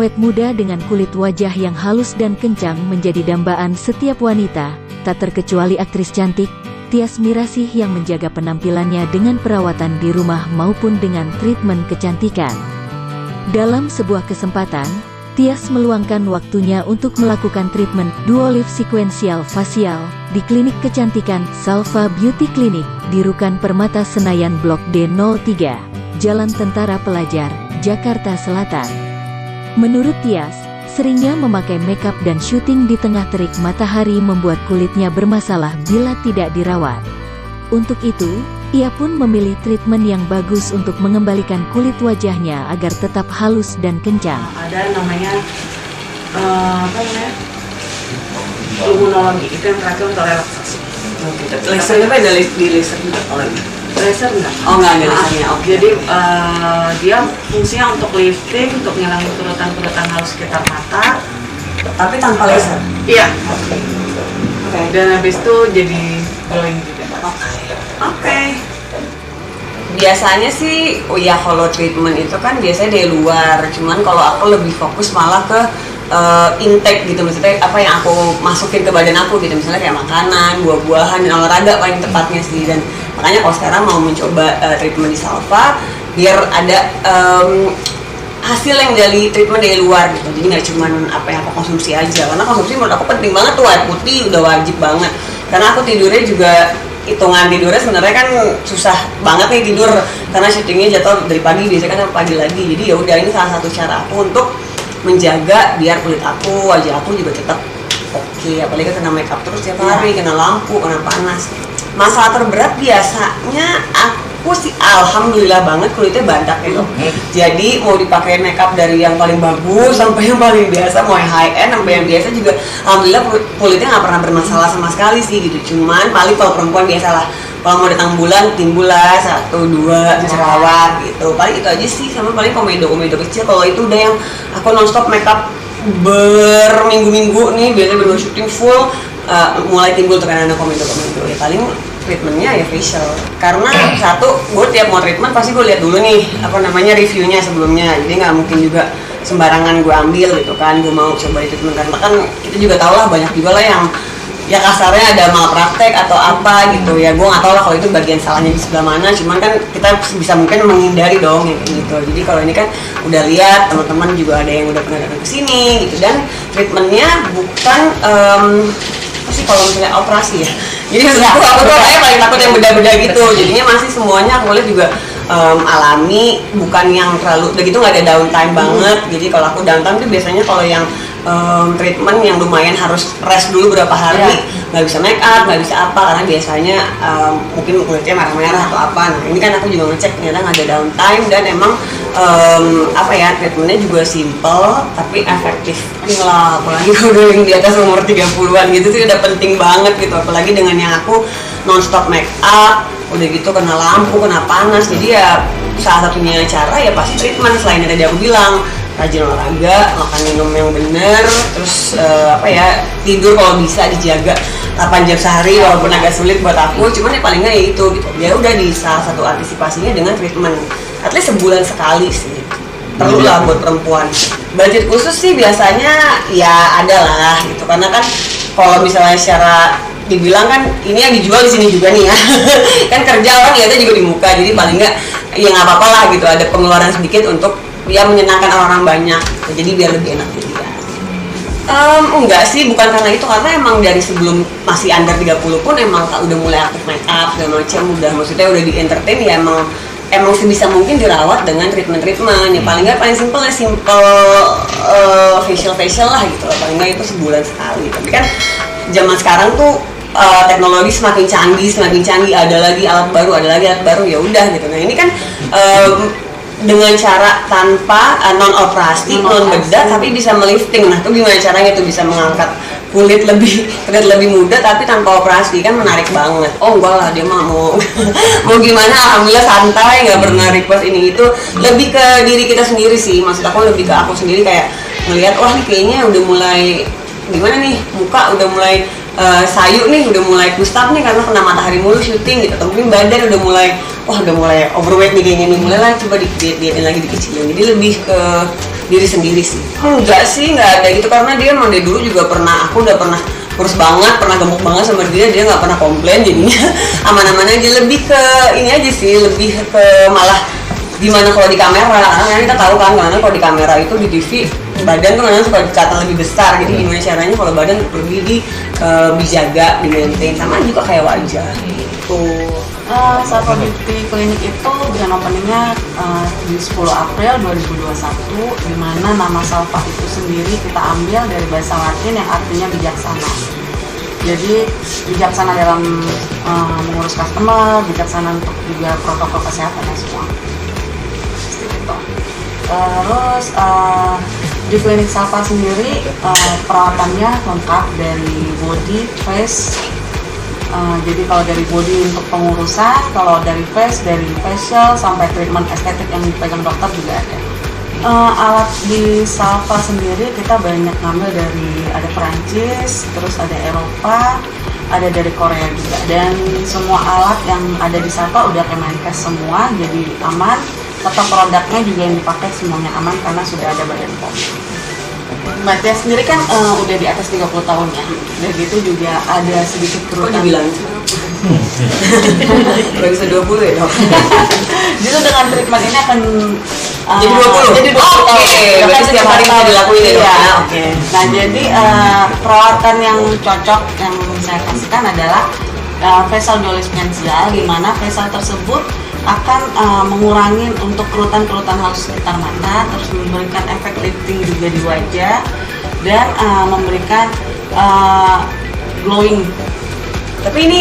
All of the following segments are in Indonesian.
awet muda dengan kulit wajah yang halus dan kencang menjadi dambaan setiap wanita, tak terkecuali aktris cantik, Tyas Mirasih yang menjaga penampilannya dengan perawatan di rumah maupun dengan treatment kecantikan. Dalam sebuah kesempatan, Tyas meluangkan waktunya untuk melakukan treatment Duolive Sequential Facial di klinik kecantikan Salva Beauty Clinic di Rukan Permata Senayan Blok D03, Jalan Tentara Pelajar, Jakarta Selatan. Menurut Tyas, seringnya memakai makeup dan syuting di tengah terik matahari membuat kulitnya bermasalah bila tidak dirawat. Untuk itu, ia pun memilih treatment yang bagus untuk mengembalikan kulit wajahnya agar tetap halus dan kencang. Ada namanya imunologi, itu yang terakhir untuk relaksasi. Lasernya apa ada di laser juga? Laser enggak? Oh enggak ada lasernya, oke. Jadi dia fungsinya untuk lifting, untuk ngilangin kerutan-kerutan halus sekitar mata. Tapi tanpa laser? Iya. Oke. Dan habis itu jadi glowing juga. Oke. Biasanya sih, oh ya kalau treatment itu kan biasanya dari luar. Cuman kalau aku lebih fokus malah ke intake gitu, maksudnya apa yang aku masukin ke badan aku gitu, misalnya kayak makanan, buah-buahan, dan olahraga paling tepatnya sih. Dan makanya kalau sekarang mau mencoba treatment di Salva biar ada hasil yang dari treatment dari luar gitu, jadi nggak cuma apa yang aku konsumsi aja, karena konsumsi menurut aku penting banget tuh, air putih udah wajib banget, karena aku tidurnya juga hitungan tidurnya sebenarnya kan susah banget nih tidur, karena syutingnya jatuh dari pagi, biasanya kan pagi lagi, jadi ya udah ini salah satu cara aku untuk menjaga biar kulit aku, wajah aku juga tetap oke, apalagi kena makeup terus tiap hari, kena lampu, kena panas. Masalah terberat biasanya aku sih alhamdulillah banget kulitnya bandak gitu. Jadi mau dipakai makeup dari yang paling bagus sampai yang paling biasa, mau yang high end sampai yang biasa juga alhamdulillah kulitnya nggak pernah bermasalah sama sekali sih gitu. Cuman paling kalau perempuan biasalah, kalau mau datang bulan timbul lah 1, 2 jerawat gitu. Paling itu aja sih, sama paling komedo kecil. Kalau itu udah yang aku nonstop makeup berminggu-minggu nih, biasanya bener syuting full, mulai timbul tekanan komedo ya paling treatmentnya ya facial, karena satu gue tiap mau treatment pasti gue lihat dulu nih apa namanya reviewnya sebelumnya, jadi nggak mungkin juga sembarangan gue ambil gitu kan, gue mau coba treatment karena kan kita juga tahu lah banyak juga lah yang ya kasarnya ada malpraktek atau apa gitu ya, gue nggak tahu lah kalau itu bagian salahnya di sebelah mana, cuman kan kita bisa mungkin menghindari dong ya, gitu. Jadi kalau ini kan udah lihat teman-teman juga ada yang udah pernah datang ke sini gitu, dan treatmentnya bukan apa sih kalau misalnya operasi ya, jadi aku tuh kayak paling takut yang beda-beda gitu, jadinya masih semuanya aku lihat juga alami, bukan yang terlalu udah gitu, nggak ada downtime banget. Jadi kalau aku downtime tuh biasanya kalau yang treatment yang lumayan harus rest dulu berapa hari, nggak bisa make up, nggak bisa apa, karena biasanya mungkin kulitnya merah-merah atau apa. Nah ini kan aku juga ngecek ternyata nggak ada downtime, dan emang apa ya, treatmentnya juga simple tapi efektif. Lah, apalagi kalau udah yang di atas umur 30-an gitu sih udah penting banget gitu, apalagi dengan yang aku non-stop make up, udah gitu kena lampu, kena panas, jadi ya salah satunya cara ya pasti treatment. Selain yang tadi aku bilang, rajin olahraga, makan minum yang bener, terus apa ya, tidur kalau bisa dijaga 8 jam sehari, walaupun agak sulit buat aku, cuman ya paling nggak ya itu gitu. Ya udah, di salah satu antisipasinya dengan treatment, at least sebulan sekali sih, perlu lah buat perempuan. Budget khusus sih biasanya ya ada lah gitu, karena kan kalau misalnya secara dibilang kan ini yang dijual di sini juga nih ya kan kerja orang lihatnya juga di muka, jadi paling nggak ya nggak apa-apa lah gitu, ada pengeluaran sedikit untuk ya menyenangkan orang banyak, jadi biar lebih enak jadi ya. Enggak sih, bukan karena itu, karena emang dari sebelum masih under 30 pun emang udah mulai aktif make up segala macam, udah maksudnya udah di entertain ya, emang sebisa mungkin dirawat dengan treatment ya, paling nggak paling simple facial lah gitu, paling nggak itu sebulan sekali. Tapi kan zaman sekarang tuh teknologi semakin canggih, ada lagi alat baru, ya udah gitu. Nah ini kan dengan cara tanpa non operasi, non bedah, tapi bisa melifting. Nah itu gimana caranya tuh bisa mengangkat kulit terlihat lebih muda tapi tanpa operasi, kan menarik banget. Oh enggak lah, dia mah mau gimana, alhamdulillah santai, nggak pernah request ini itu. Lebih ke diri kita sendiri sih, maksud aku lebih ke aku sendiri, kayak ngelihat wah nih kayaknya udah mulai gimana nih, muka udah mulai sayu nih, udah mulai gustaf nih karena kena matahari mulu syuting gitu, atau mungkin badan udah mulai overweight nih kayaknya nih, mulailah coba dietin lagi, dikecilin. Jadi lebih ke diri sendiri sih. Enggak sih, nggak ada gitu karena dia emang dari dulu juga aku udah pernah kurus banget, pernah gemuk banget sama dia nggak pernah komplain, jadinya aman-aman aja. Lebih ke ini aja sih, lebih ke malah gimana kalau di kamera, karena kita tahu kan karena kalau di kamera itu di TV badan tuh kadang suka kelihatan lebih besar, jadi gimana caranya kalau badan lebih dijaga, di-maintain, sama juga kayak wajah gitu. Salva Beauty Clinic itu grand openingnya di 10 April 2021, di mana nama Salva itu sendiri kita ambil dari bahasa Latin yang artinya bijaksana. Jadi bijaksana dalam mengurus customer, bijaksana untuk juga protokol kesehatannya semua. Seperti itu. Terus di klinik Salva sendiri perawatannya lengkap dari body, face. Jadi kalau dari body untuk pengurusan, kalau dari face, dari facial sampai treatment estetik yang dipegang dokter juga ada. Alat di Salva sendiri kita banyak ngambil dari ada Perancis, terus ada Eropa, ada dari Korea juga. Dan semua alat yang ada di Salva udah Kemenkes semua, jadi aman. Tetap produknya juga yang dipakai semuanya aman karena sudah ada Badan POM. Mbak Tia sendiri kan udah di atas 30 tahun ya, dan gitu juga ada sedikit Kok kerutan. dibilang sih? Gak bisa 20 ya dok? Justru dengan treatment ini akan Jadi 20? Jadi 20 Oke, tahun. berarti setiap hari bisa dilakuin ya dok? Iya. Ya, oke. Nah jadi perawatan yang cocok yang saya kasihkan adalah facial dual facial, di mana facial tersebut akan mengurangi untuk kerutan-kerutan halus sekitar mata, terus memberikan efek lifting juga di wajah, dan memberikan glowing. Tapi ini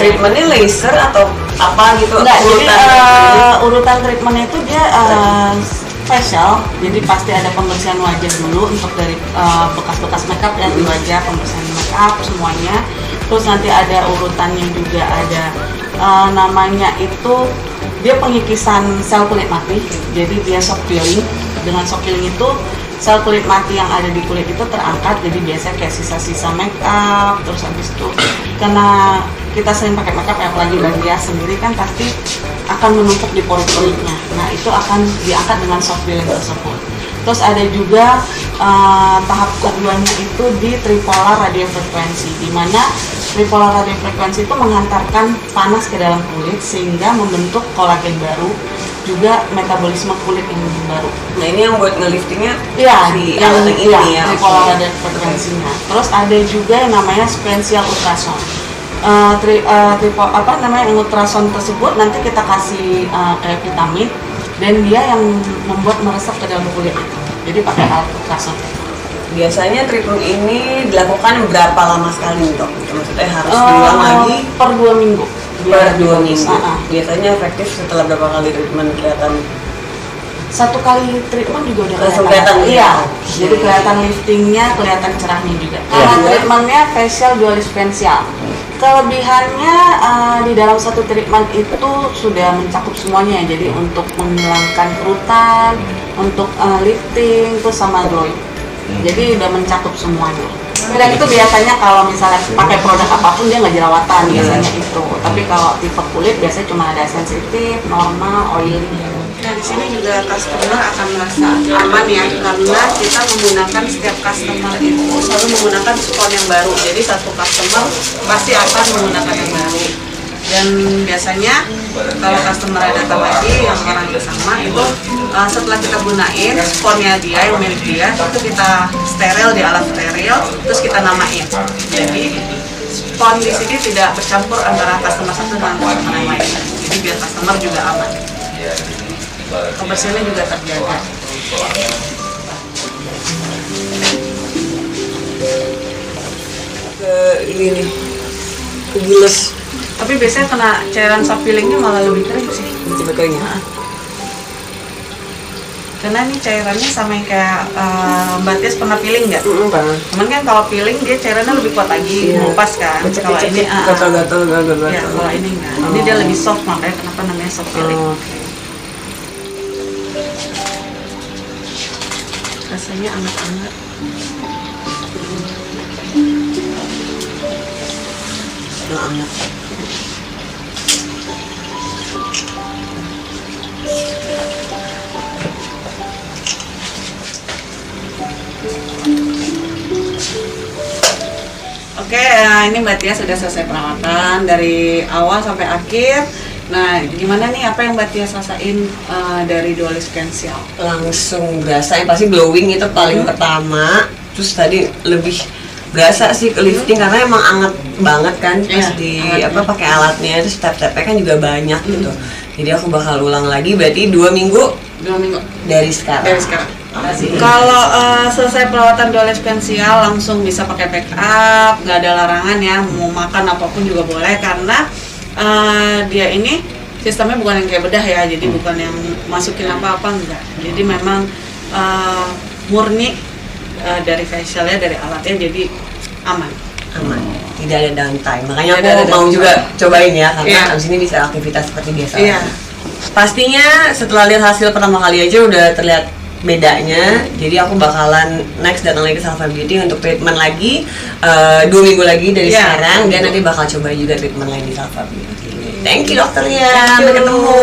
treatmentnya laser atau apa gitu? Enggak, jadi Urutan urutan treatmentnya itu dia facial, jadi pasti ada pembersihan wajah dulu untuk dari bekas-bekas makeup yang di wajah, pembersihan makeup semuanya. Terus nanti ada urutannya juga, ada namanya itu dia pengikisan sel kulit mati, jadi dia shock peeling. Dengan shock peeling itu sel kulit mati yang ada di kulit itu terangkat, jadi biasanya kayak sisa-sisa makeup. Terus habis itu karena kita sering pakai makeup, apalagi Mbak Tia sendiri kan pasti akan menumpuk di pori-porinya. Nah itu akan diangkat dengan shock peeling tersebut. Terus ada juga tahap keduanya itu di tripolar radiofrekuensi, di mana tripolar radiofrekuensi itu menghantarkan panas ke dalam kulit sehingga membentuk kolagen baru, juga metabolisme kulit yang lebih baru. Nah ini yang buat ngeliftingnya Iya, si yang alat ini ya. tripolar radiofrekuensinya. Terus ada juga yang namanya sequential ultrasound. Yang ultrasound tersebut nanti kita kasih kayak vitamin, dan dia yang membuat meresap ke dalam kulit itu. Jadi pakai alat ultrasound. Biasanya treatment ini dilakukan berapa lama sekali dok? Maksudnya harus diulang lagi per 2 minggu. per 2 minggu. Biasanya Biasanya efektif setelah berapa kali treatment kelihatan? 1 kali treatment juga udah Langsung kelihatan. Iya. Jadi kelihatan liftingnya, kelihatan cerahnya juga. Karena treatmentnya facial dual facial. Kelebihannya di dalam satu treatment itu sudah mencakup semuanya. Jadi untuk menghilangkan kerutan, untuk lifting, terus sama glowing. Jadi udah mencakup semuanya. Dan itu biasanya kalau misalnya pakai produk apapun dia nggak jerawatan biasanya itu. Tapi kalau tipe kulit biasanya cuma ada sensitif, normal, oily. Nah di sini juga customer akan merasa aman ya, karena kita menggunakan setiap customer itu selalu menggunakan spon yang baru. Jadi satu customer pasti akan menggunakan yang baru. Dan biasanya kalau customer datang lagi yang orang yang sama itu setelah kita gunain sponnya dia yang milik dia itu kita steril di alat steril, terus kita namain. Jadi spon di sini tidak bercampur antara customer satu dengan customer yang lain. Jadi biar customer juga aman. Kebersihannya juga terjaga. Ke ini nih, ke giles. Tapi biasanya kena cairan soft peelingnya malah lebih kering sih. Lebih keringnya. Karena ini cairannya sama yang kayak Mbak Tia pernah peeling nggak? Pernah. Cuman kan kalau peeling dia cairannya lebih kuat lagi, ngupas kan. Kalau ini gatal-gatal. ya, kalau ini enggak. Ini dia lebih soft, makanya kenapa namanya soft peeling. Rasanya anget-anget. Anget. Oke, ini Mbak Tia sudah selesai perawatan dari awal sampai akhir. Nah, gimana nih apa yang Mbak Tia rasain dari Dualis Facial? Langsung berasa yang pasti glowing itu paling pertama. Terus tadi lebih berasa sih ke lifting karena emang anget banget kan pas di alatnya. pakai alatnya, terus step-stepnya kan juga banyak gitu. Jadi aku bakal ulang lagi, berarti 2 minggu 2 minggu dari sekarang. dari sekarang. Kalau selesai perawatan Dualis Facial langsung bisa pakai make up, nggak ada larangan ya, mau makan apapun juga boleh karena dia ini sistemnya bukan yang kayak bedah ya, jadi bukan yang masukin apa-apa enggak. Jadi memang murni dari facialnya, dari alatnya, jadi aman. Tidak ada downtime, makanya Tidak ada aku mau downtime. juga cobain ya karena Iya. abis ini bisa aktivitas seperti biasa. Iya. Pastinya setelah lihat hasil pertama kali aja udah terlihat bedanya, jadi aku bakalan next datang lagi ke Salva Beauty untuk treatment lagi 2 minggu lagi dari Iya. sekarang, dan nanti bakal coba juga treatment lain di Salva Beauty. Thank you dokter ya, Thank you. sampai ketemu.